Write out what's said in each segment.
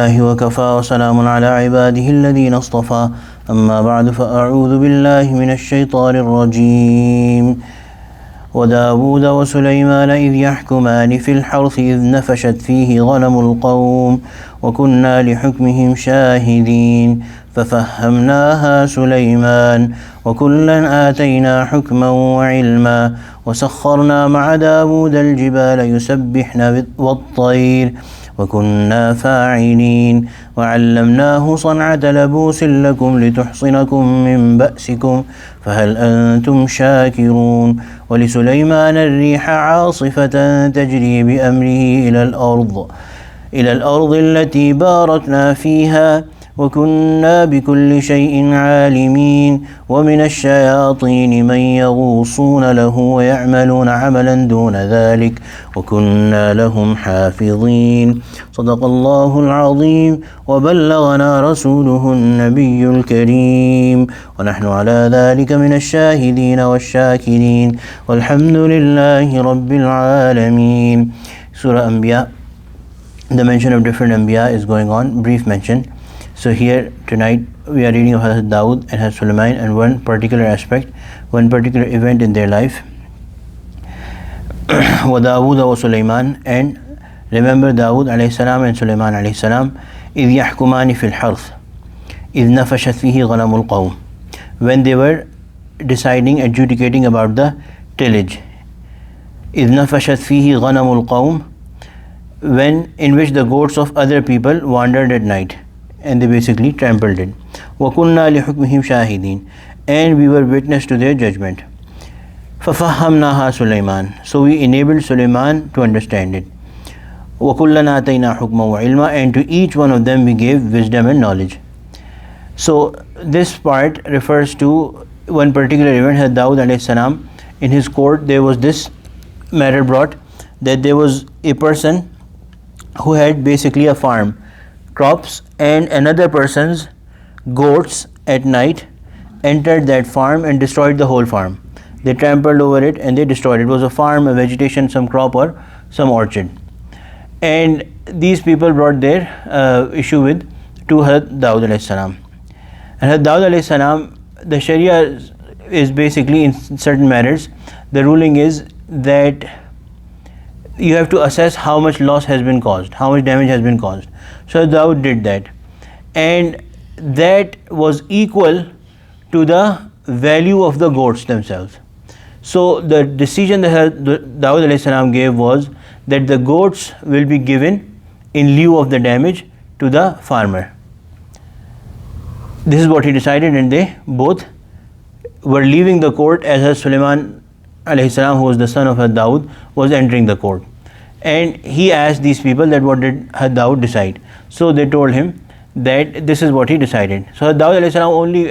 الله وكفى وسلام على عباده الذين اصطفى أما بعد فأعوذ بالله من الشيطان الرجيم وداود وسليمان إذ يحكمان في الحرث إذ نفشت فيه غنم القوم وكنا لحكمهم شاهدين ففهمناها سليمان وكلا آتينا حكما وعلما وسخرنا مع داود الجبال يسبحن والطير وكنا فاعلين وعلمناه صنعة لبوس لكم لتحصنكم من بأسكم فهل أنتم شاكرون ولسليمان الريح عاصفة تجري بأمره إلى الأرض التي باركنا فيها وكنا بكل شيء عالمين ومن الشياطين من يغوصون له ويعملون عملا دون ذلك وكنا لهم حافظين صدق الله العظيم وبلغنا رسوله النبي الكريم ونحن على ذلك من الشاهدين والشاكرين والحمد لله رب العالمين. Surah Ambiya, the mention of different Ambiya is going on, brief mention. So here tonight we are reading of Hazrat Dawood and Hazrat Sulaiman and one particular aspect, one particular event in their life. وَدَاوُودَ وَسُلَيْمَانَ, and remember Dawood alayhi salam and Sulaiman alayhi salam, إِذْ يَحْكُمَانِ فِي الْحَرْثِ إِذْ نَفَشَتْ فِيهِ غَنَمُ الْقَوْمِ, when they were deciding, adjudicating about the tillage. إِذْ نَفَشَتْ فِيهِ غَنَمُ الْقَوْمِ, when in which the goats of other people wandered at night and they basically trampled it. وَكُنَّا لِحُكْمِهِمْ شَاهِدِينَ, and we were witness to their judgment. فَفَهَّمْنَاهَا سُلَيْمَانَ, so we enabled Sulaiman to understand it. وَكُلًّا آتَيْنَا حُكْمًا وَعِلْمًا, and to each one of them we gave wisdom and knowledge. So this part refers to one particular event. Had Dawood alayhi salam, in his court there was this matter brought that there was a person who had basically a farm, crops, and another person's goats at night entered that farm and destroyed the whole farm. They trampled over it and they destroyed it. It was a farm, a vegetation, some crop or some orchard. And these people brought their issue to Hazrat Dawood alayhi salam. And Hazrat Dawood alayhi salam, the Sharia is basically in certain matters, the ruling is that you have to assess how much loss has been caused, how much damage has been caused. So Dawood did that, and that was equal to the value of the goats themselves. So the decision that Dawood alayhi salam gave was that the goats will be given in lieu of the damage to the farmer. This is what he decided, and they both were leaving the court as Sulaiman alayhi salam, who was the son of Dawood, was entering the court. And he asked these people that what did Dawood decide. So they told him that this is what he decided. So Dawood alayhi salam only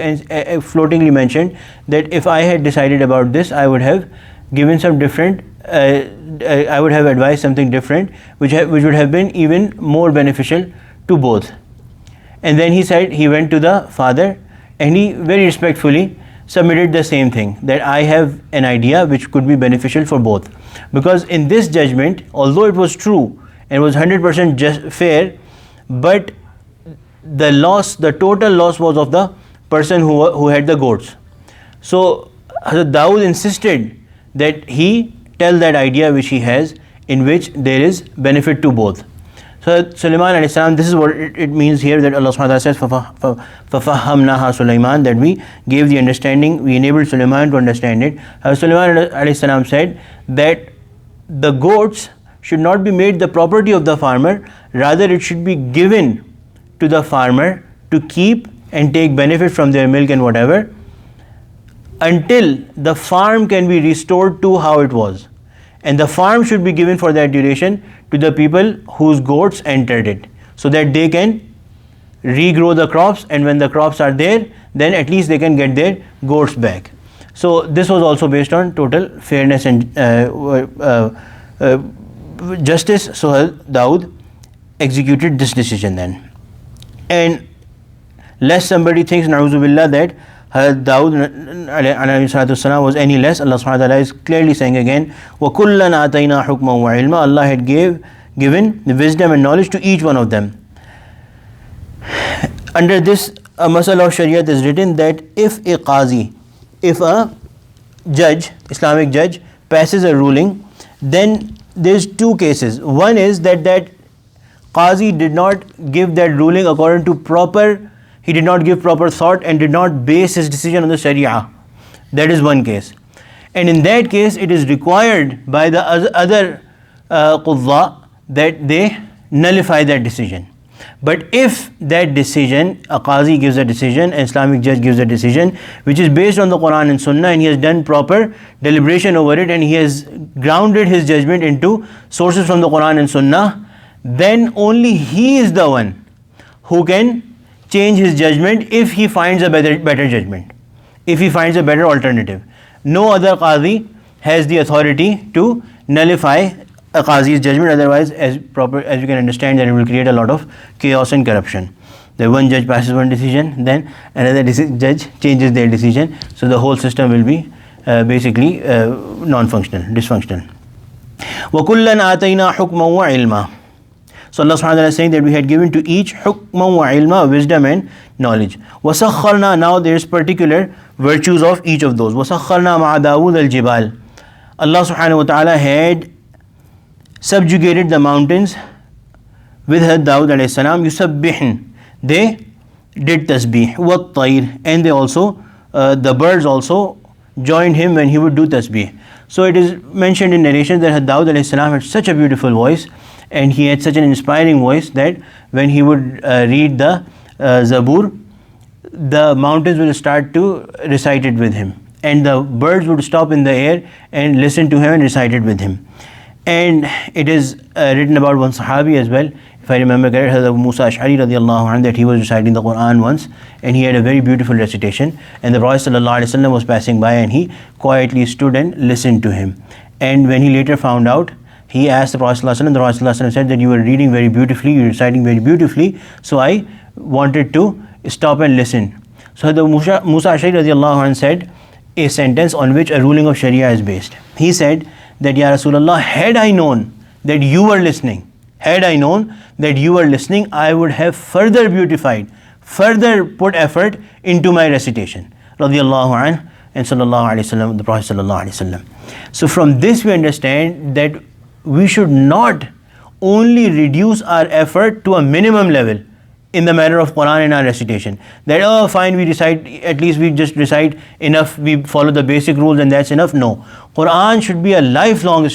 floatingly mentioned that if I had decided about this, I would have given some different, I would have advised something different, which would have been even more beneficial to both. And then he said, he went to the father and he very respectfully submitted the same thing, that I have an idea which could be beneficial for both. Because in this judgment, although it was true and was 100% just fair, but the loss, the total loss was of the person who had the goats. So Hazrat Dawood insisted that he tell that idea which he has, in which there is benefit to both. So Sulaiman alayhi salam, this is what it means here, that Allah subhanahu wa ta'ala says, فَفَهَّمْنَاهَا Sulaiman, that we gave the understanding, we enabled Sulaiman to understand it. Sulaiman alayhi salam said that the goats should not be made the property of the farmer, rather it should be given to the farmer to keep and take benefit from their milk and whatever, until the farm can be restored to how it was. And the farm should be given for that duration to the people whose goats entered it, so that they can regrow the crops, and when the crops are there, then at least they can get their goats back. So this was also based on total fairness and justice. So Dawood executed this decision then. And lest somebody thinks, na'udhu billah, that Dawood alayhi salatu wasalam was any less, Allah subhanahu wa ta'ala is clearly saying again, وَكُلًّا آتَيْنَا حُكْمًا وَعِلْمًا, Allah had given the wisdom and knowledge to each one of them. Under this masala of Shariat is written that if a qazi, if a judge, Islamic judge, passes a ruling, then there's two cases. One is that qazi did not give that ruling according to he did not give proper thought and did not base his decision on the Sharia. That is one case. And in that case, it is required by the other qudda that they nullify that decision. But if that decision, a qazi gives a decision, an Islamic judge gives a decision, which is based on the Quran and Sunnah, and he has done proper deliberation over it, and he has grounded his judgment into sources from the Quran and Sunnah, then only he is the one who can change his judgment if he finds a better judgment, if he finds a better alternative. No other qazi has the authority to nullify a qazi's judgment. Otherwise, as you can understand, that it will create a lot of chaos and corruption. The one judge passes one decision, then another judge changes their decision, so the whole system will be basically non-functional, dysfunctional. وَكُلًّا آتَيْنَا حُكْمًا وَعِلْمًا. So Allah subhanahu wa ta'ala is saying that we had given to each hukman wa ilma, wisdom and knowledge. وَسَخَّرْنَا, now there is particular virtues of each of those. وَسَخَّرْنَا مَعَ دَاوُودَ الْجِبَالِ. Allah subhanahu wa ta'ala had subjugated the mountains with Dawood alayhi salam. يُسَبِّحْن, they did tasbih. وَالطَّيْرِ, and they also, the birds also joined him when he would do tasbih. So it is mentioned in narration that Dawood alayhi salam had such a beautiful voice, and he had such an inspiring voice that when he would read the Zabur, the mountains will start to recite it with him, and the birds would stop in the air and listen to him and recite it with him. And it is written about one Sahabi as well, if I remember correctly, Hazrat Musa Ash'ari radiallahu anhu, that he was reciting the Quran once, and he had a very beautiful recitation, and the Prophet sallallahu alaihi wasallam was passing by, and he quietly stood and listened to him. And when he later found out, he asked the Prophet sallallahu alaihi wasallam, the Prophet sallallahu alaihi wasallam said that you were reading very beautifully, you were reciting very beautifully, so I wanted to stop and listen. So the Musa Ash'ari radiallahu anhu said a sentence on which a ruling of Sharia is based. He said that, Ya Rasulullah, had I known that you were listening, I would have further beautified, further put effort into my recitation. Radiallahu anhu, and sallallahu alaihi wasallam, the Prophet sallallahu alaihi wasallam. So from this we understand that we should not only reduce our effort to a minimum level in the matter of Quran and our recitation. That, oh fine, we recite, at least we just recite enough, we follow the basic rules and that's enough. No. Quran should be a lifelong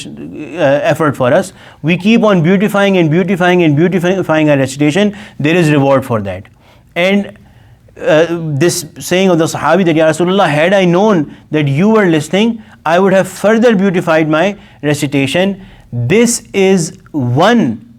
effort for us. We keep on beautifying our recitation. There is reward for that. And this saying of the Sahabi that, Ya Rasulullah, had I known that you were listening, I would have further beautified my recitation. This is one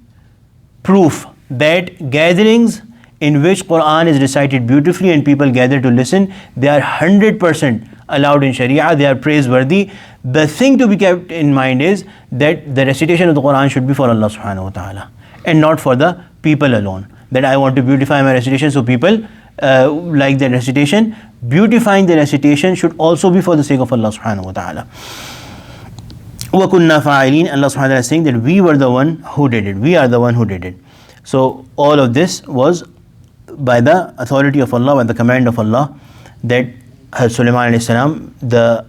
proof that gatherings in which Quran is recited beautifully and people gather to listen, they are 100% allowed in Sharia, they are praiseworthy. The thing to be kept in mind is that the recitation of the Quran should be for Allah subhanahu wa ta'ala and not for the people alone. That I want to beautify my recitation so people like the recitation. Beautifying the recitation should also be for the sake of Allah subhanahu wa ta'ala. وَكُنَّا فَاعِلِينَ, Allah subhanahu wa ta'ala is saying that we were the one who did it. We are the one who did it. So all of this was by the authority of Allah, by the command of Allah, that Sulaiman alayhi salam, the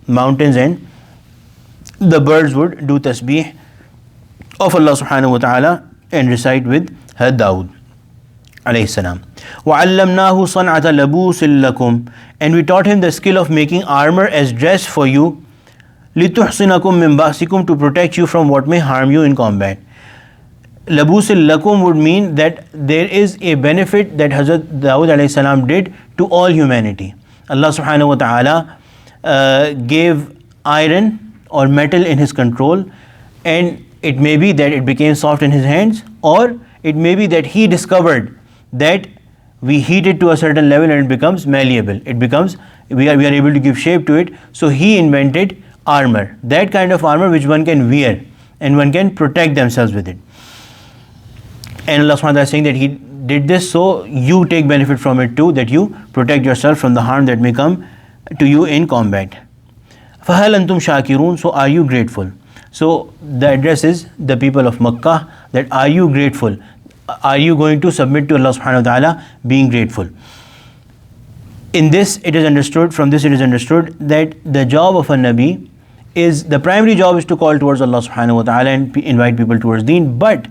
mountains and the birds would do tasbih of Allah subhanahu wa ta'ala and recite with Dawood alayhi salam. وَعَلَّمْنَاهُ صَنْعَةَ لَبُوسٍ لَكُمْ, and we taught him the skill of making armor as dress for you, لِتُحْصِنَكُمْ مِنْ بَأْسِكُمْ, to protect you from what may harm you in combat. Labusil lakum would mean that there is a benefit that Hazrat Dawood alayhi salam did to all humanity. Allah subhanahu wa ta'ala gave iron or metal in his control, and it may be that it became soft in his hands, or it may be that he discovered that we heat it to a certain level and it becomes malleable. We are able to give shape to it. So he invented armor, that kind of armor which one can wear and one can protect themselves with it. And Allah subhanahu wa ta'ala is saying that He did this so you take benefit from it too, that you protect yourself from the harm that may come to you in combat. فَهَلْ أَنْتُمْ شَاكِرُونَ, so are you grateful? So the address is the people of Makkah, that are you grateful? are you going to submit to Allah subhanahu wa ta'ala being grateful? In this it is understood, from this it is understood that the job of a Nabi is, the primary job is to call towards Allah subhanahu wa ta'ala and invite people towards deen, but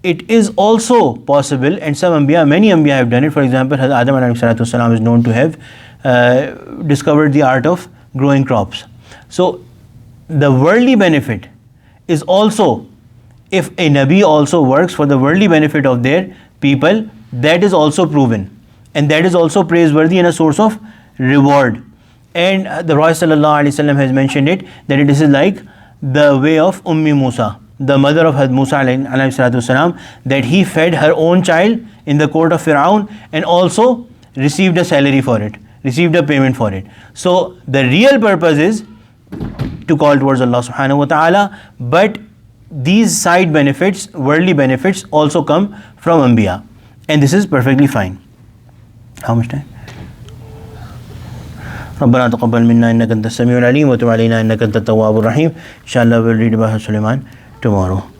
it is also possible, and some Ambiya, many Ambiya have done it. For example, Hazrat Adam alayhi salatu wasalam is known to have discovered the art of growing crops. So the worldly benefit is also, if a Nabi also works for the worldly benefit of their people, that is also proven, and that is also praiseworthy and a source of reward. And the Prophet ﷺ has mentioned it, that it is like the way of Ummi Musa, the mother of Hazrat Musa ﷺ, that he fed her own child in the court of Fir'aun and also received a salary for it, received a payment for it. So the real purpose is to call towards Allah subhanahu wa ta'ala, but these side benefits, worldly benefits, also come from Ambiya, and this is perfectly fine. How much time? ربنا تقبل منا إنك أنت السميع العليم وتب علينا إنك أنت التواب الرحيم. Inshallah we'll read about Sulaiman tomorrow.